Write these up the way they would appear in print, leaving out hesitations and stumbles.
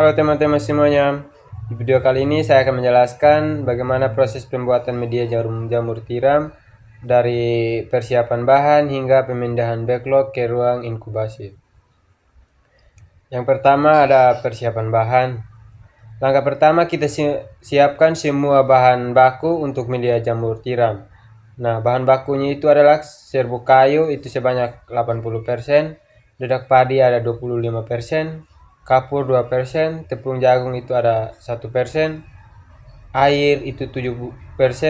Halo teman-teman semuanya, di video kali ini saya akan menjelaskan bagaimana proses pembuatan media jarum jamur tiram dari persiapan bahan hingga pemindahan backlog ke ruang inkubasi. Yang pertama ada persiapan bahan. Langkah pertama kita siapkan semua bahan baku untuk media jamur tiram. Nah, bahan bakunya itu adalah serbuk kayu itu sebanyak 80%, dedak padi ada 25%, kapur 2%, tepung jagung itu ada 1%, air itu 7%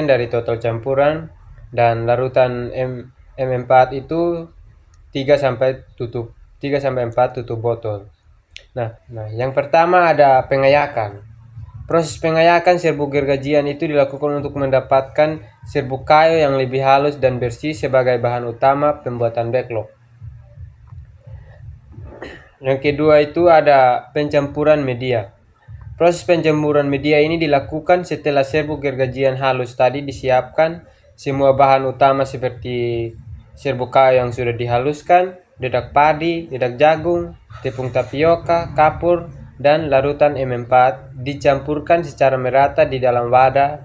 dari total campuran, dan larutan M4 itu 3 sampai 4 tutup botol. Nah, yang pertama ada pengayakan. Proses pengayakan serbuk gergajian itu dilakukan untuk mendapatkan serbuk kayu yang lebih halus dan bersih sebagai bahan utama pembuatan backlog. Yang kedua itu ada pencampuran media. Proses pencampuran media ini dilakukan setelah serbuk gergajian halus tadi disiapkan. Semua bahan utama seperti serbuk kayu yang sudah dihaluskan, dedak padi, dedak jagung, tepung tapioka, kapur, dan larutan M4 dicampurkan secara merata di dalam wadah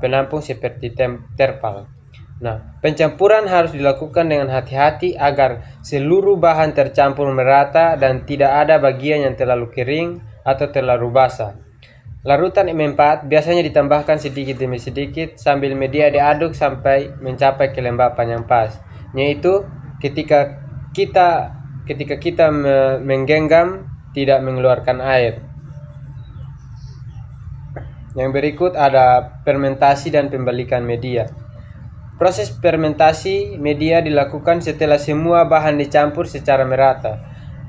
penampung seperti terpal. Nah, pencampuran harus dilakukan dengan hati-hati agar seluruh bahan tercampur merata dan tidak ada bagian yang terlalu kering atau terlalu basah. Larutan M4 biasanya ditambahkan sedikit demi sedikit sambil media diaduk sampai mencapai kelembapan yang pas, yaitu ketika kita menggenggam tidak mengeluarkan air. Yang berikut ada fermentasi dan pembalikan media. Proses fermentasi media dilakukan setelah semua bahan dicampur secara merata.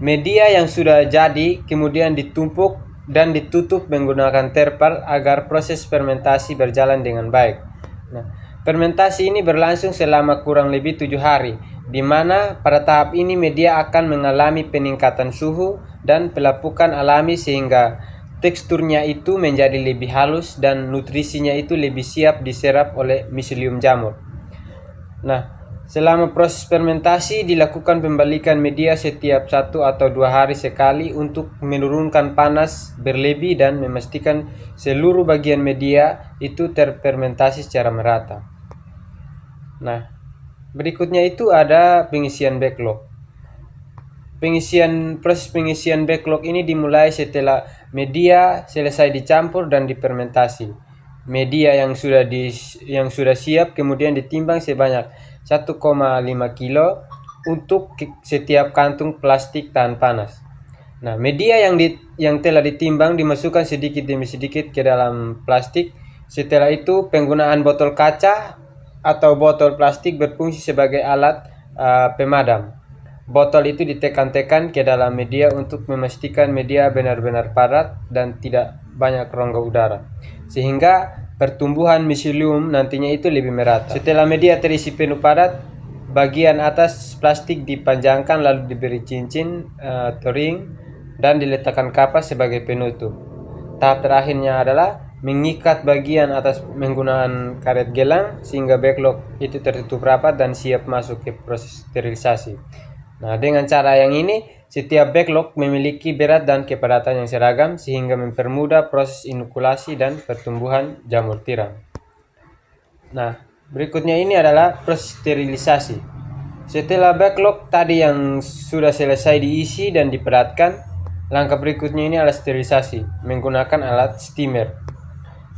Media yang sudah jadi kemudian ditumpuk dan ditutup menggunakan terpal agar proses fermentasi berjalan dengan baik. Nah, fermentasi ini berlangsung selama kurang lebih 7 hari, di mana pada tahap ini media akan mengalami peningkatan suhu dan pelapukan alami sehingga teksturnya itu menjadi lebih halus dan nutrisinya itu lebih siap diserap oleh miselium jamur. Nah, selama proses fermentasi dilakukan pembalikan media setiap 1 atau 2 hari sekali untuk menurunkan panas berlebih dan memastikan seluruh bagian media itu terfermentasi secara merata. Nah, berikutnya itu ada pengisian backlog. Proses pengisian backlog ini dimulai setelah media selesai dicampur dan difermentasi. Media yang sudah siap kemudian ditimbang sebanyak 1,5 kilo untuk setiap kantung plastik tahan panas. Nah, media yang telah ditimbang dimasukkan sedikit demi sedikit ke dalam plastik. Setelah itu, penggunaan botol kaca atau botol plastik berfungsi sebagai alat pemadam. Botol itu ditekan-tekan ke dalam media untuk memastikan media benar-benar padat dan tidak banyak rongga udara, sehingga pertumbuhan miselium nantinya itu lebih merata. Setelah media terisi penuh padat, bagian atas plastik dipanjangkan lalu diberi cincin touring dan diletakkan kapas sebagai penutup. Tahap terakhirnya adalah mengikat bagian atas menggunakan karet gelang sehingga backlog itu tertutup rapat dan siap masuk ke proses sterilisasi. Nah, dengan cara yang ini, setiap backlog memiliki berat dan kepadatan yang seragam sehingga mempermudah proses inokulasi dan pertumbuhan jamur tiram. Nah, berikutnya ini adalah proses sterilisasi. Setelah backlog tadi yang sudah selesai diisi dan diperatkan, langkah berikutnya ini adalah sterilisasi menggunakan alat steamer.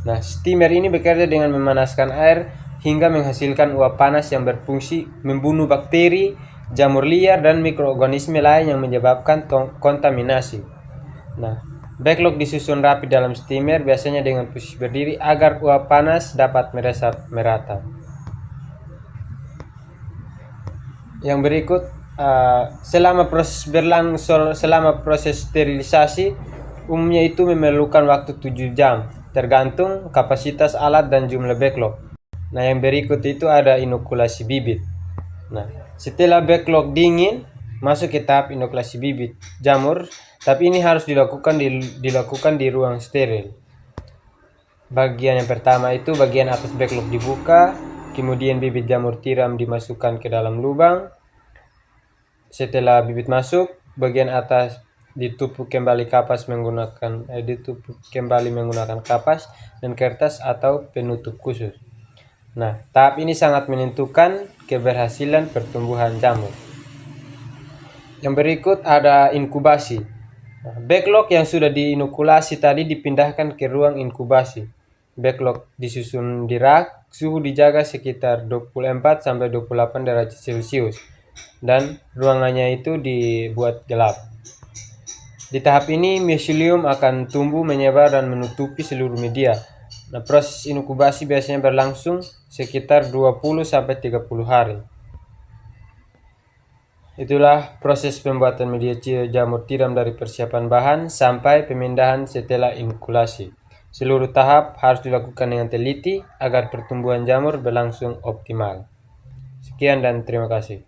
Nah, steamer ini bekerja dengan memanaskan air hingga menghasilkan uap panas yang berfungsi membunuh bakteri, jamur liar, dan mikroorganisme lain yang menyebabkan kontaminasi. Nah, backlog disusun rapi dalam steamer biasanya dengan posisi berdiri agar uap panas dapat meresap merata. Yang berikut, selama proses sterilisasi umumnya itu memerlukan waktu 7 jam tergantung kapasitas alat dan jumlah backlog. Nah, yang berikut itu ada inokulasi bibit. Nah, setelah backlog dingin, masuk ke tahap inokulasi bibit jamur, tapi ini harus dilakukan di ruang steril. Bagian yang pertama itu bagian atas backlog dibuka, kemudian bibit jamur tiram dimasukkan ke dalam lubang. Setelah bibit masuk, bagian atas ditumpuk kembali menggunakan kapas dan kertas atau penutup khusus. Nah, tahap ini sangat menentukan keberhasilan pertumbuhan jamur. Yang berikut ada inkubasi. Backlog yang sudah diinokulasi tadi dipindahkan ke ruang inkubasi. Backlog disusun di rak, suhu dijaga sekitar 24-28 derajat Celcius, dan ruangannya itu dibuat gelap. Di tahap ini, mycelium akan tumbuh, menyebar, dan menutupi seluruh media. Nah, proses inkubasi biasanya berlangsung sekitar 20-30 hari. Itulah proses pembuatan media jamur tiram dari persiapan bahan sampai pemindahan setelah inokulasi. Seluruh tahap harus dilakukan dengan teliti agar pertumbuhan jamur berlangsung optimal. Sekian dan terima kasih.